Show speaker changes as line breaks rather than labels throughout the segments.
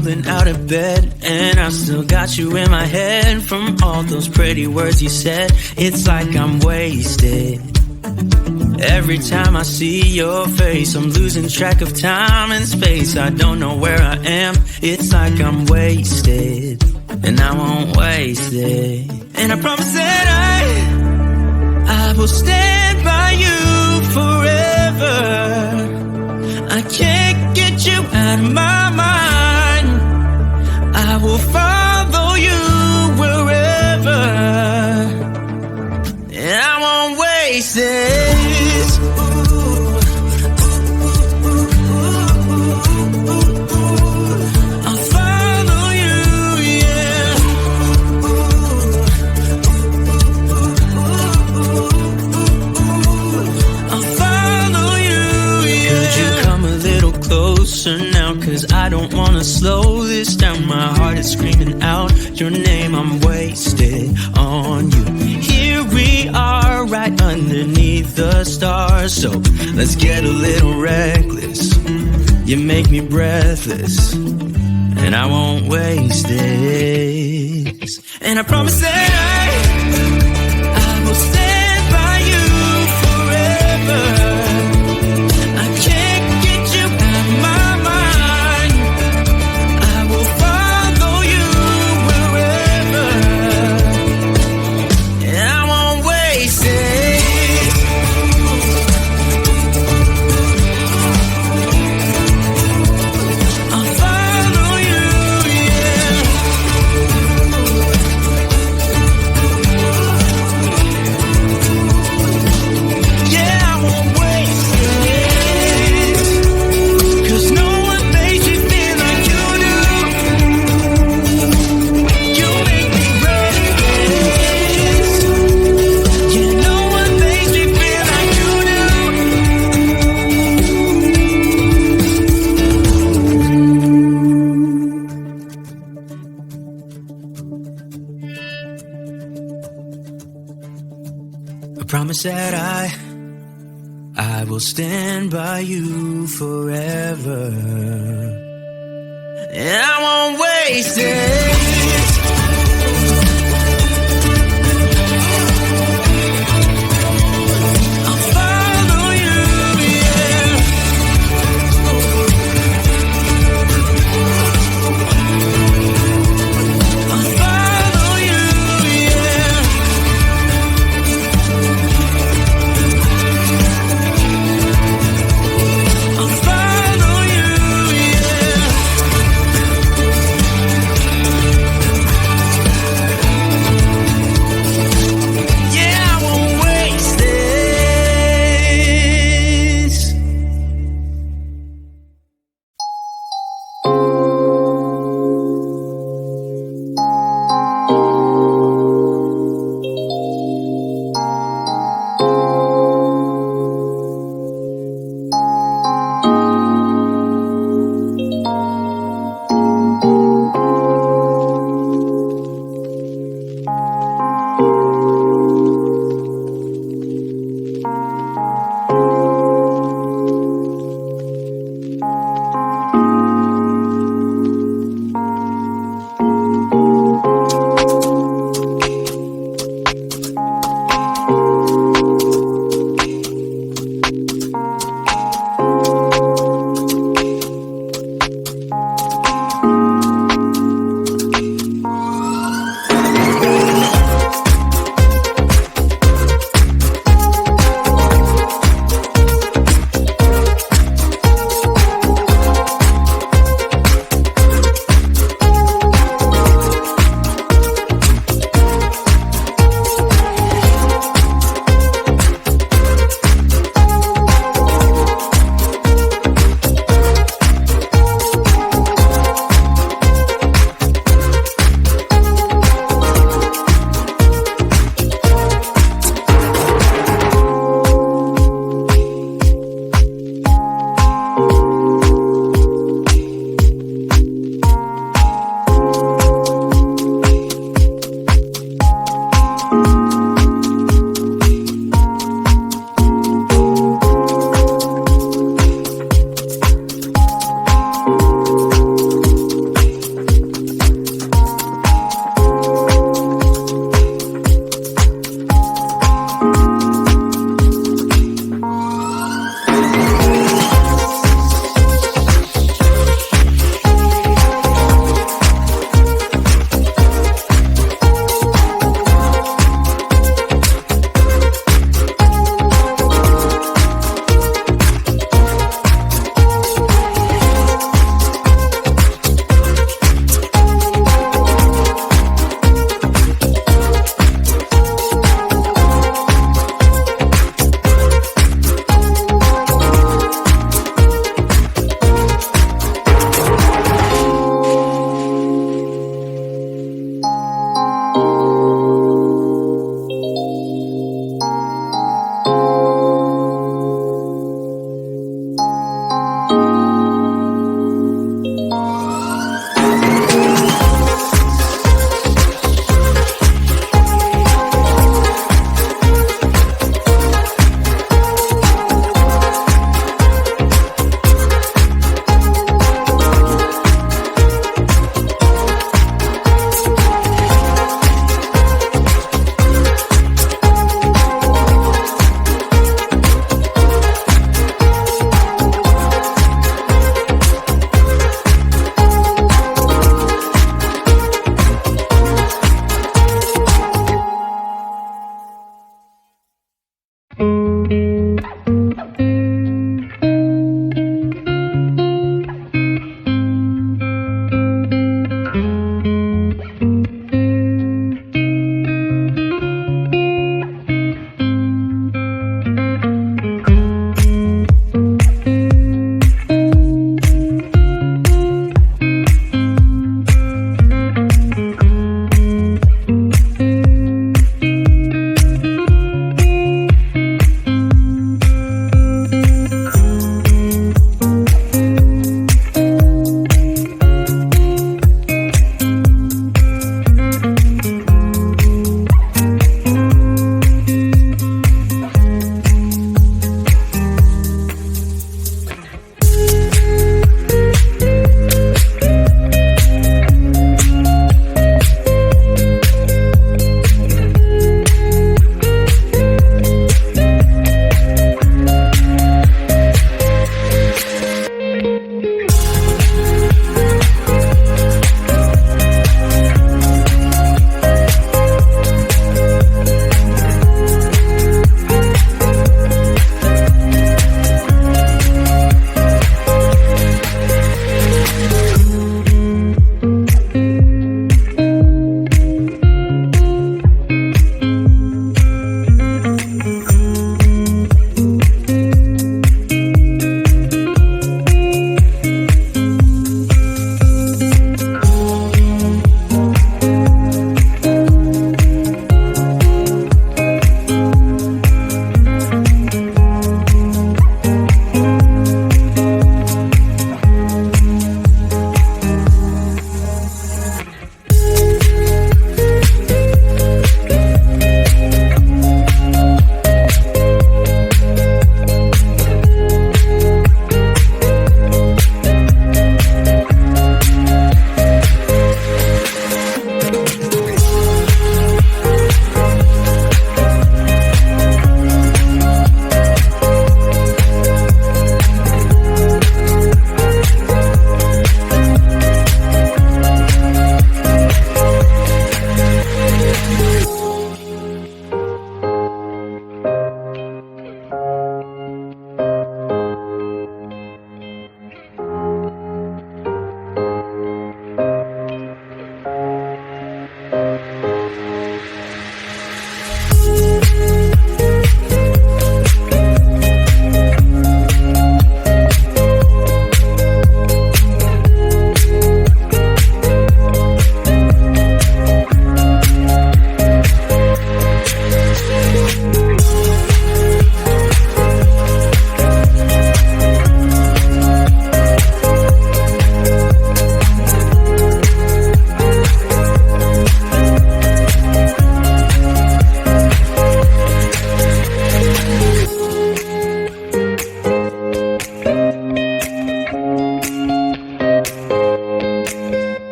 stumbling out of bed, and I still got you in my head from all those pretty words you said. It's like I'm wasted. Every time I see your face, I'm losing track of time and space. I don't know where I am. It's like I'm wasted, and I won't waste it. And I promise that I will stand by you forever. I can't get you out of my mind. I will follow you wherever, and I won't waste it. Now, cause I don't wanna slow this down. My heart is screaming out your name. I'm wasted on you. Here we are, right underneath the stars. So let's get a little reckless. You make me breathless, and I won't waste this. And I promise that I will stand by you forever. Promise that I will stand by you forever, and I won't waste it.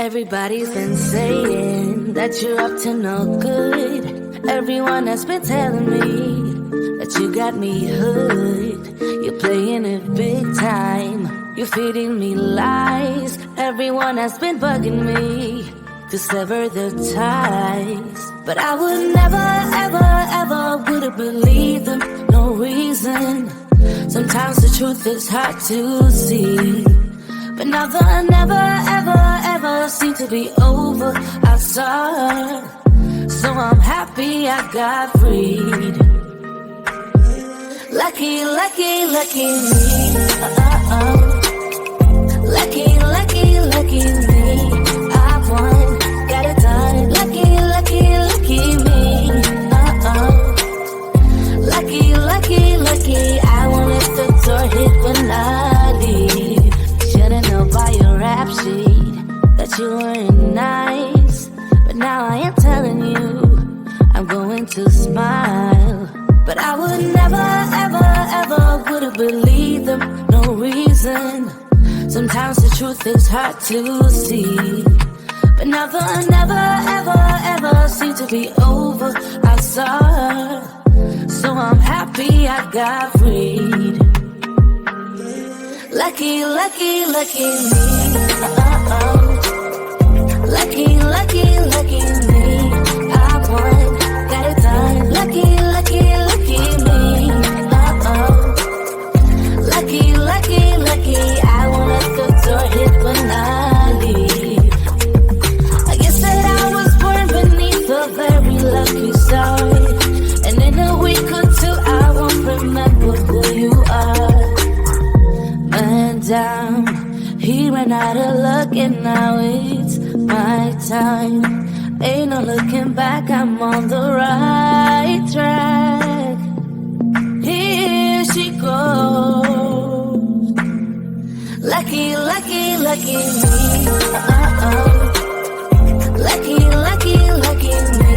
Everybody's been saying that you're up to no good. Everyone has been telling me that you got me hooked. You're playing it big time. You're feeding me lies. Everyone has been bugging me to sever the ties. But I would never, ever, ever would have believed them. No reason. Sometimes the truth is hard to see. But now the never, ever, ever seem to be over. I saw, so I'm happy I got freed. Lucky, lucky, lucky me. Lucky, lucky, lucky me. I won, got it done. Lucky, lucky, lucky me. Lucky, lucky, lucky. I won't let the door hit when I leave. Shouldn't know by your rap sheet that you weren't nice. But now I am telling you, I'm going to smile. But I would never, ever, ever would have believed them. No reason. Sometimes the truth is hard to see. But now the never, ever, ever seem to be over. I saw, so I'm happy I got freed. Lucky, lucky, lucky me. Lucky, lucky, lucky me. I won, got it done. Lucky, lucky, lucky me. Lucky, lucky, lucky. I won't let the door hit when I leave. I guess that I was born beneath a very lucky star. And in a week or two I won't remember who you are. Man down, he ran out of luck and now my time. Ain't no looking back, I'm on the right track. Here she goes. Lucky, lucky, lucky me. Lucky, lucky, lucky me.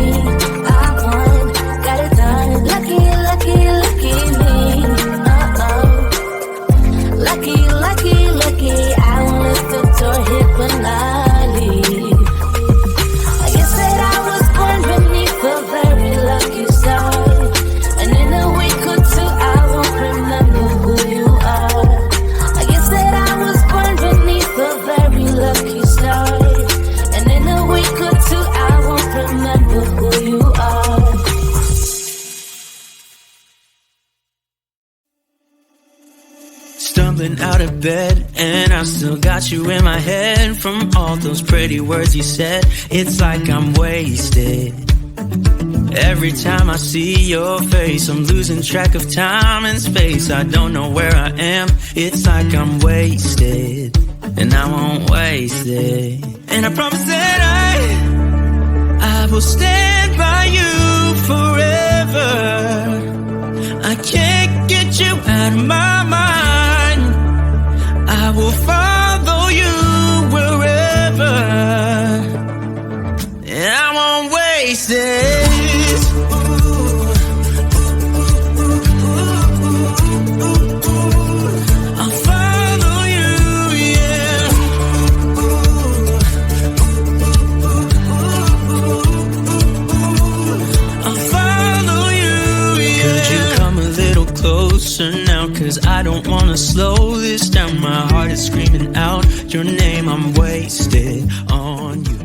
I won, got it done. Lucky, lucky, lucky me. Lucky, lucky, lucky. I won't let the door hit when I leave. I guess that I was born beneath a very lucky star. And in a week or two, I won't remember who you are. I guess that I was born beneath a very lucky star. And in a week or two, I won't remember who you are.
Stumbling out of bed, and I still got you in my head. From all those pretty words you said, it's like I'm wasted. Every time I see your face, I'm losing track of time and space. I don't know where I am, it's like I'm wasted. And I won't waste it. And I promise that I will stand by you forever. I can't get you out of my mind. I will follow you wherever. And I won't waste it. I'll follow you, yeah. I'll follow you, yeah. Could you come a little closer now? 'Cause I don't wanna slow this down. My heart is screaming out your name. I'm wasted on you.